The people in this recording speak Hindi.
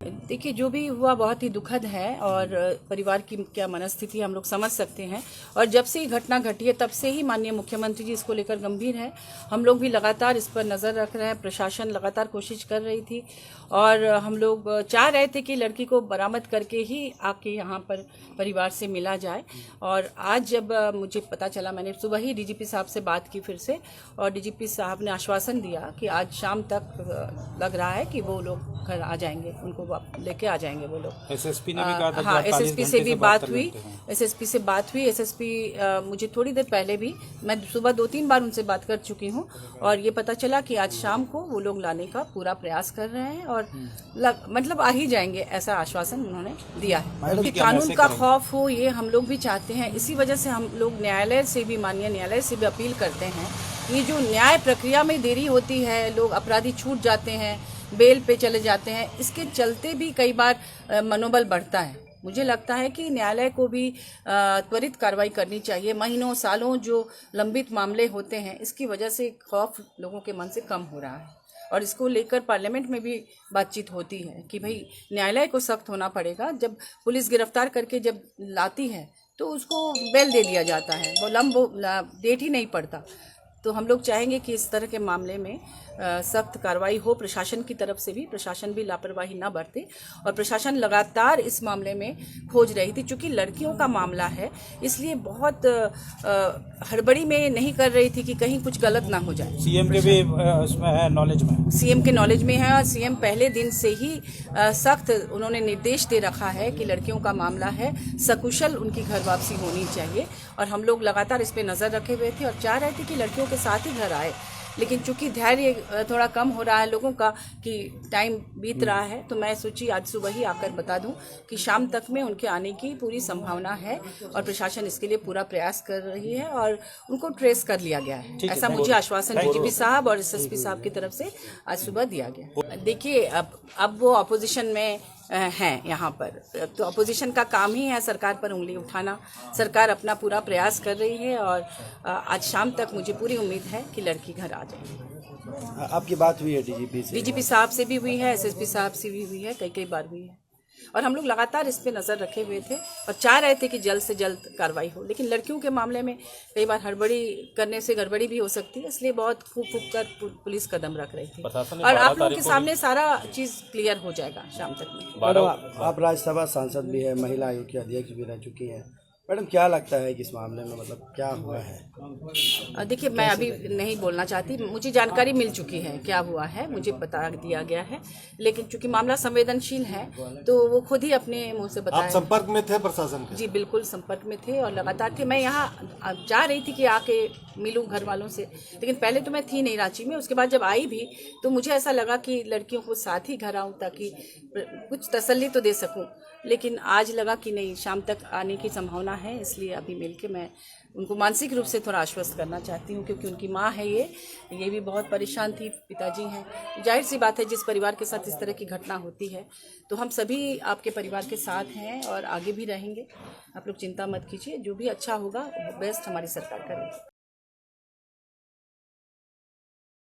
देखिए, जो भी हुआ बहुत ही दुखद है और परिवार की क्या मनस्थिति हम लोग समझ सकते हैं। और जब से ये घटना घटी है तब से ही माननीय मुख्यमंत्री जी इसको लेकर गंभीर हैं। हम लोग भी लगातार इस पर नज़र रख रहे हैं। प्रशासन लगातार कोशिश कर रही थी और हम लोग चाह रहे थे कि लड़की को बरामद करके ही आके यहाँ पर परिवार से मिला जाए। और आज जब मुझे पता चला, मैंने सुबह ही डीजीपी साहब से बात की फिर से, और डीजीपी साहब ने आश्वासन दिया कि आज शाम तक लग रहा है कि वो लोग घर आ जाएंगे, उनको लेके आ जाएंगे वो लोग। एसएसपी ने भी कहा था। हाँ, एसएसपी से भी बात हुई। एसएसपी से बात हुई। एसएसपी मुझे थोड़ी देर पहले भी, मैं सुबह 2-3 बार उनसे बात कर चुकी हूँ और ये पता चला कि आज शाम को वो लोग लाने का पूरा प्रयास कर रहे हैं और मतलब आ ही जाएंगे, ऐसा आश्वासन उन्होंने दिया है। कि कानून का खौफ हो, ये हम लोग भी चाहते हैं। इसी वजह से हम लोग न्यायालय से भी, माननीय न्यायालय से भी अपील करते हैं। ये जो न्याय प्रक्रिया में देरी होती है, लोग अपराधी छूट जाते हैं, बेल पे चले जाते हैं, इसके चलते भी कई बार मनोबल बढ़ता है। मुझे लगता है कि न्यायालय को भी त्वरित कार्रवाई करनी चाहिए। महीनों सालों जो लंबित मामले होते हैं, इसकी वजह से खौफ लोगों के मन से कम हो रहा है और इसको लेकर पार्लियामेंट में भी बातचीत होती है कि भाई न्यायालय को सख्त होना पड़ेगा। जब पुलिस गिरफ्तार करके जब लाती है तो उसको बेल दे दिया जाता है, वो डेट ही नहीं पड़ता। तो हम लोग चाहेंगे कि इस तरह के मामले में सख्त कार्रवाई हो प्रशासन की तरफ से भी। प्रशासन भी लापरवाही ना बरते और प्रशासन लगातार इस मामले में खोज रही थी। चूंकि लड़कियों का मामला है, इसलिए बहुत हड़बड़ी में नहीं कर रही थी कि कहीं कुछ गलत ना हो जाए। सीएम के भी उसमें है, नॉलेज में, सीएम के नॉलेज में है और सीएम पहले दिन से ही सख्त उन्होंने निर्देश दे रखा है कि लड़कियों का मामला है, सकुशल उनकी घर वापसी होनी चाहिए। और हम लोग लगातार इस पर नज़र रखे हुए थे और चाह रहे थे कि लड़कियों के साथ ही घर आए। लेकिन चूंकि धैर्य थोड़ा कम हो रहा है लोगों का कि टाइम बीत रहा है, तो मैं सोची आज सुबह ही आकर बता दूं कि शाम तक में उनके आने की पूरी संभावना है और प्रशासन इसके लिए पूरा प्रयास कर रही है और उनको ट्रेस कर लिया गया है। ऐसा मुझे आश्वासन डीजीपी साहब और एसएसपी साहब की तरफ से आज सुबह दिया गया। देखिए, अब वो अपोजिशन में हैं यहाँ पर, तो अपोजिशन का काम ही है सरकार पर उंगली उठाना। सरकार अपना पूरा प्रयास कर रही है और आज शाम तक मुझे पूरी उम्मीद है कि लड़की घर आ जाएगी। आपकी बात हुई है डीजीपी से? डीजीपी साहब से भी हुई है, एसएसपी साहब से भी हुई है, कई बार हुई है और हम लोग लगातार इस पे नज़र रखे हुए थे और चाह रहे थे कि जल्द से जल्द कार्रवाई हो। लेकिन लड़कियों के मामले में कई बार हड़बड़ी करने से गड़बड़ी भी हो सकती है, इसलिए बहुत फूक कर पुलिस कदम रख रही थी और आप लोगों के सामने सारा चीज़ क्लियर हो जाएगा शाम तक में। आप राज्यसभा सांसद भी है, महिला आयोग की अध्यक्ष भी रह चुकी हैं मैडम, क्या लगता है कि इस मामले में मतलब क्या हुआ है? देखिए, मैं अभी नहीं बोलना चाहती, मुझे जानकारी मिल चुकी है क्या हुआ है, मुझे बता दिया गया है। लेकिन चूंकि मामला संवेदनशील है तो वो खुद ही अपने मुंह से बताया। आप संपर्क में थे प्रशासन के? जी बिल्कुल संपर्क में थे और लगातार थे। मैं यहाँ जा रही थी कि आके मिलूं घर वालों से, लेकिन पहले तो मैं थी नहीं रांची में। उसके बाद जब आई भी तो मुझे ऐसा लगा कि लड़कियों को साथ ही घर आऊँ ताकि कुछ तसल्ली तो दे सकूँ। लेकिन आज लगा कि नहीं, शाम तक आने की संभावना है, इसलिए अभी मिलके मैं उनको मानसिक रूप से थोड़ा आश्वस्त करना चाहती हूँ क्योंकि उनकी माँ है, ये भी बहुत परेशान थी, पिताजी हैं। जाहिर सी बात है, जिस परिवार के साथ इस तरह की घटना होती है तो हम सभी आपके परिवार के साथ हैं और आगे भी रहेंगे। आप लोग चिंता मत कीजिए, जो भी अच्छा होगा बेस्ट हमारी सरकार करेगी।